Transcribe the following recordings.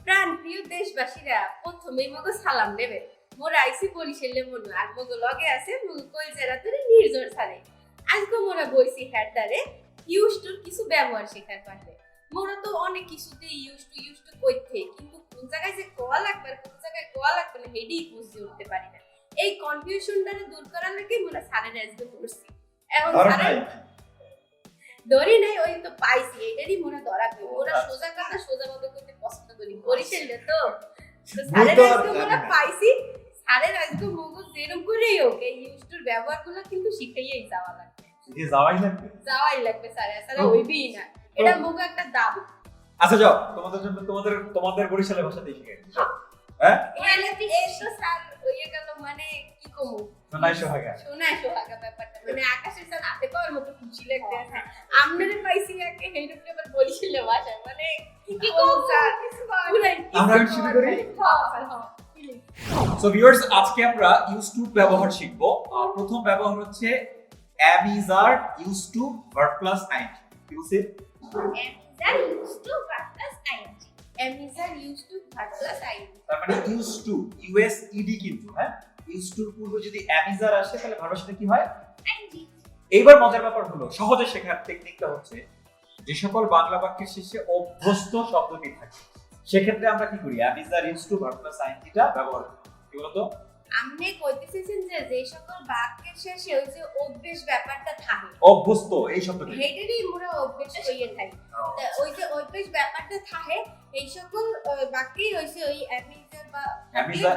প্রাণ প্রিয় দেশবাসীরা প্রথমেই মগো সালাম নেবে মোর আইসি বরিশালে মনু আর মগো লগে আছে মগো কই জেরা তোরে নির্জর ছাড়ে আজকে মোরা বইছি হেডদারে ইউজ টু কিছু ব্যবহার শেখার পারবে মোরা তো অনেক কিছুতে ইউজ টু কইতে কিন্তু কোন জায়গায় যে কোয়া লাগবে কোন জায়গায় কোয়া লাগবে না হেডি বুঝতে উঠতে পারি না এই কনফিউশনটারে দূর করার লাগি মোরা সারে আজকে পড়ছি এখন সারে ধরি নাই ওই তো পাইছি এটারই মোরা ধরা কই মোরা সোজা কথা সোজা মতো করতে পছন্দ করি বরিশালে তো সারে আজকে মোরা পাইছি সারে আজকে মগজ যেরকম করেই হোক এই ইউজ টুর ব্যবহারগুলো কিন্তু শিখাইয়াই যাওয়া লাগবে যাওয়াই লাগবে সারে সারে হইবেই না এটা মগজ একটা দাম আচ্ছা যাও তোমাদের জন্য তোমাদের বরিশালের ভাষাতেই শিখাই হ্যাঁ এই তো স্যার ওইয়ে গেল মানে কি কমু সোনাই সোহাগা ব্যাপারটা মানে আকাশের স্যার হাতে পাওয়ার মতো খুশি লাগতেছে আমনে পাইছি একে হেইরকম আবার বরিশালে ভাষা মানে কি কম স্যার আমরা শুরু করি সো ভিউয়ার্স আজকে আমরা ইউজ টু ব্যবহার শিখব প্রথম ব্যবহার হচ্ছে am is are used to verb plus ing use it am is are used to verb plus ing am is are used to verb plus ing তার মানে used to used কিন্তু হ্যাঁ used to পূর্বে যদি am is are আসে তাহলে ভার্বের সাথে কি হয় ing এইবার মজার ব্যাপার হলো সহজে শেখার টেকনিকটা হচ্ছে যে সকল বাংলা বাক্যের শেষে অভ্যস্ত শব্দটি থাকে সেক্ষেত্রে আমরা কি করি am is are used to verb plus ing টা ব্যবহার করি কি বলতো আমনে কইতেছেন যে সকল বাক্যের শেষে ওই যে অভ্যাস ব্যাপারটা থাকে অভ্যস্ত এই শব্দটি হেডেরই মোরা অভ্যাস কইয়ে থাকি ওই যে অভ্যাস ব্যাপারটা থাকে এই সকল বাক্যেই হইছে ওই অ্যামিজার বা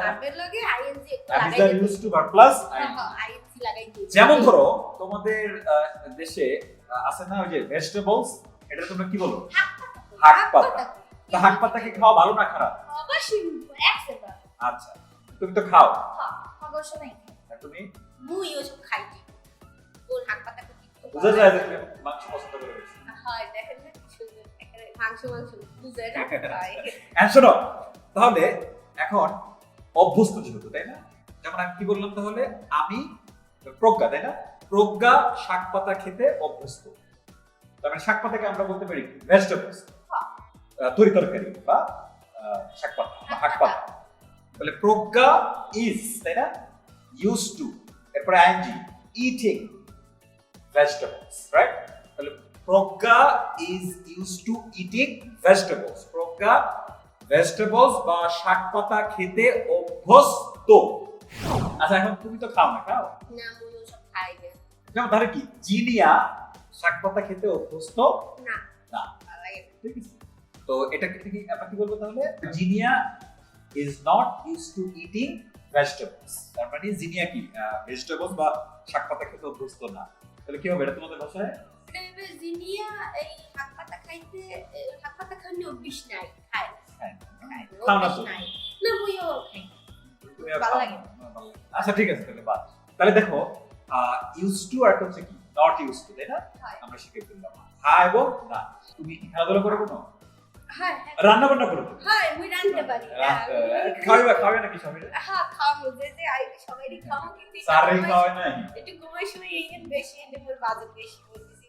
ভার্বের লগে আইএনজি লাগাই দিই use to verb plus ING লাগাই দিই যেমন ধরো তোমাদের দেশে আছে না ওই যে ভেজিটেবলস এটা তোমরা কি বলো শাকপাতা তো শাকপাতাকে খাওয়া ভালো না খারাপ অবশ্যই একসাথে আচ্ছা তুমি তো খাও হ্যাঁ অবশ্য নাই তুমি মুই ওসব খাই কি ওর শাকপাতা কি বুঝা যায় যে মাংস পছন্দ করে বেশি হ্যাঁ দেখেন না কি সুন্দর এখানে মাংস বুঝে না শোনো তাহলে এখন অভ্যস্ত যেহেতু তাই না যেমন আমি কি বললাম তাহলে আমি প্রজ্ঞা তাই না প্রজ্ঞা শাকপাতা খেতে অভ্যস্ত তার মানে শাকপাতাকে আমরা বলতে পারি ভেজিটেবলস তরকারি বা শাকপাতা বা শাকপাতা তাহলে প্রজ্ঞা ইজ তাই না ইউজ টু এরপরে আইএনজি ইটিং ভেজিটেবলস রাইট তাহলে Pragya is use to eating vegetables Pragya vegetables বা শাকপাতা খেতে অভ্যস্ত আচ্ছা এখন তুমি তো খাও না খাও না মুই ওসব খাই না যেমন তাহলে কি জিনিয়া শাকপাতা খেতে অভ্যস্ত না না ঠিক আছে তো এটা কি আমরা কি বলবো তাহলে Jinia is not used to eating vegetables তার মানে জিনিয়া কি ভেজিটেবলস বা শাকপাতা খেতে অভ্যস্ত না তাহলে কি হবে এটা তোমাদের ভাষায় এটা জিনিয়া এই শাকপাতা খাইতে শাকপাতা খাইতে অভ্যাস নাই খায় খাও না তো না মুইও খাই তুমি ভালো লাগে আচ্ছা ঠিক আছে তাহলে বাদ তাহলে দেখো used to আর হচ্ছে কি not used to তাই না আমরা শিখে ফেললাম হ্যাঁ এবং না তুমি কি খেলাধুলা করো কোনো হ্যাঁ রান্না বান্না করো হ্যাঁ মুই রান্না পারি খাবে নাকি সবাই হ্যাঁ খাবো যে আই সবাইই খাবো কিন্তু সারে খাওয়া নাই একটু ঘুমাই শুয়ে এই বেশি এর বাজেট বেশি বলতেছি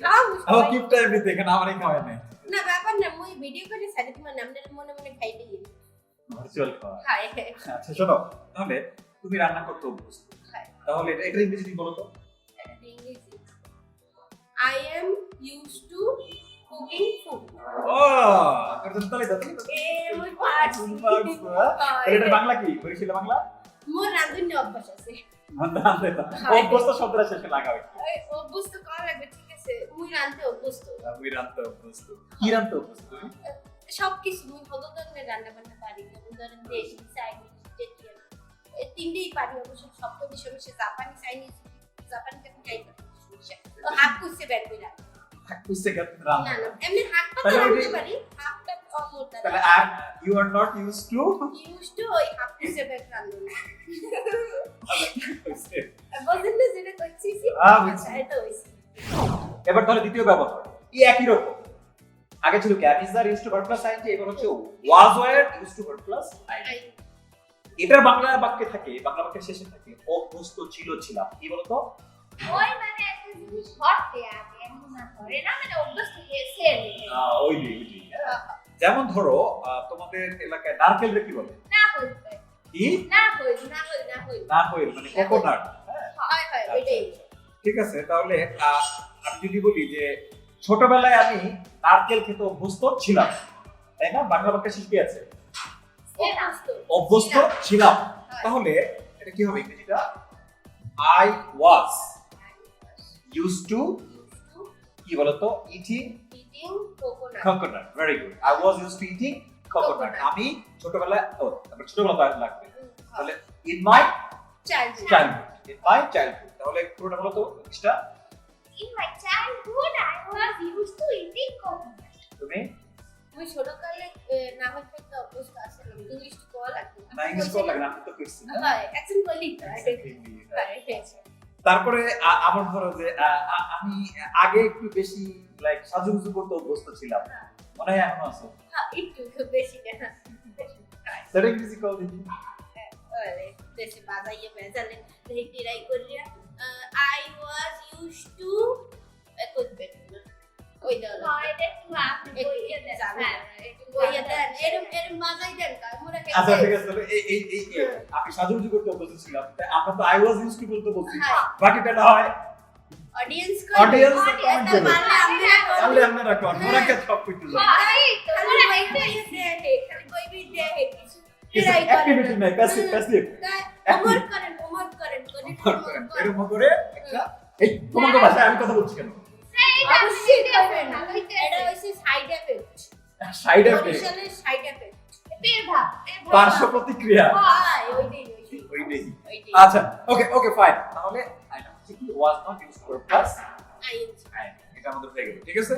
খাবো ও কিপটা এমনিতে এখানে আমারই খাওয়া নাই না ব্যাপার না মুই ভিডিও করে সাইডে তোমার নামটা মনে মনে খাই দিই ভার্চুয়াল খাওয়া হ্যাঁ আচ্ছা শোনো তাহলে তুমি রান্না করতে অভ্যস্ত তাহলে এটা ইংরেজি বলো তো ইংরেজি I am used to cooking food করতে তাহলে দাও মুই পারছি এটা বাংলা কি বরিশালে বাংলা মোর রাঁধুনি অভ্যাস আছে অভ্যস্ত শব্দটা শেষে লাগাবে অভ্যস্ত করা লাগবে ঠিক আছে মুই রাঁধতে অভ্যস্ত কি রাঁধতে অভ্যস্ত তুমি সবকিছু মুই কত ধরনের রান্না বান্না পারি যেমন ধরেন দেশি চাইনিজ ইটালিয়ান এই তিনটেই পারি অবশ্য সপ্তম বিষয় জাপানি চাইনিজ জাপানি কেমন খাই তো হাত কুইছে ব্যাট কইরা হাত কুইছে কেমন রান্না না এমনি হাত পাতা রাঁধতে পারি হাতটা অমরটা তাহলে you are not used to ওই হাত কুইছে ব্যাট রান্না বুঝলেন না যেটা কইছি এটা হইছে এবার তাহলে দ্বিতীয় ব্যবহার এই একই রকম আগে ছিল can is are used to verb plus ing এবার হচ্ছে was were used to verb plus ing এটার বাংলা বাক্যে থাকে বাংলা বাক্যের শেষে থাকে অভ্যস্ত ছিল ছিলাম কি বলতো ওই মানে একটা জিনিস হটতে আগে এমন না ধরে না মানে অভ্যস্ত হয়েছে ওই যেমন ধরো তোমাদের এলাকায় নারকেল কি বলে? না হইবে কি? না হইল না হইল না হইল না হইল মানে কোকোনাট। হয় হয় ওইটাই। ঠিক আছে, তাহলে আমি যদি বলি যে ছোটবেলায় আমি নারকেল খেতে অভ্যস্ত ছিলাম, তাই না? বাংলা বাক্যে শেষ কি আছে? অভ্যস্ত ছিলাম। তাহলে এটা কি হবে ইংরেজিটা? I was used to কি বলতো? eating coconut. Very good. I was used to eating coconut. আমি ছোটবেলায় ছোটবেলা তো লাগবে, তাহলে in my childhood. In my childhood. তাহলে পুরোটা বলো তো ইংলিশটা। In my childhood I was used to eating coconut. তুমি আমি ছোটকালে না হইতে তো অভ্যস্ত ছিলাম ইংলিশ কল লাগবে না, ইংলিশ কল লাগে না, আমি তো কইছি না। হয় অ্যাকসেন্ট কইলি তো তারপরে আমার ধরো যে আমি আগে একটু বেশি লাইক সাজুগুজু করতে অভ্যস্ত ছিলাম, মনে হয় এখনো আছে। হ্যাঁ একটু খুব বেশি না সেটা ইংরেজি কল দিই। আরে দেশে বাজাইয়ে বেজালে হেটিরাই করিয়া I was used to করবে ওই দল এটা একটু আপনি কইয়া দেন একটু কইয়া দেন এরম বাজাই দেন কার মোরা আচ্ছা ঠিক আছে, তাহলে এই আমি সাজুগুজু করতে অভ্যস্ত ছিলাম, তাই আমরা তো I was used to বলতে বলছি, বাকিটা না হয় অডিয়েন্স তাহলে আমরা কোন মোরা কে সব কইতে যাই খালি হইতে খালি কইবি দে কিছু অ্যাক্টিভিটি নাই, প্যাসিভ হোমওয়ার্ক করেন এরকম করে একটা এই তোমার ভাষায় আমি কথা বলছি কেন? অবশ্যই করবেন এটা হইছে সাইড এফেক্ট সাইড এফেক্ট পার্শ্ব প্রতিক্রিয়া ওইটাই। আচ্ছা ওকে ফাইন, তাহলে এটা হচ্ছে কি was not used for plus ING এটা আমাদের হয়ে গেল। ঠিক আছে।